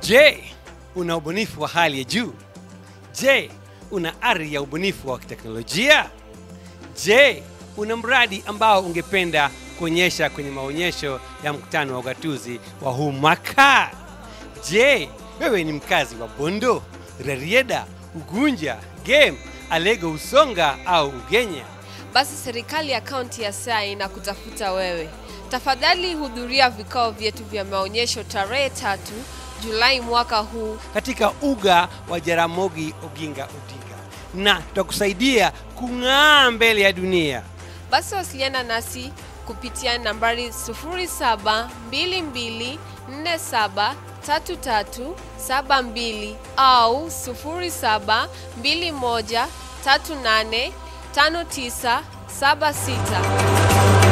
Je, una ubunifu wa hali ya juu? Je, una ari ya ubunifu wa teknolojia? Je, una mradi ambao ungependa kuonyesha kwenye maonyesho ya mkutano wa ugatuzi wa huu mwaka? Je, wewe ni mkazi wa Bondo, Rarieda, Ugunja, Game, Alego, Usonga au Ugenya? Basi serikali ya kaunti ya Siaya inakutafuta wewe. Tafadhali hudhuria vikao vyetu vya maonyesho tarehe 3 Julai mwaka huu katika uga wa Jaramogi Oginga Odinga, na tutakusaidia kung'aa mbele ya dunia. Basi wasiliana nasi kupitia nambari 0722473372 au 0721385976.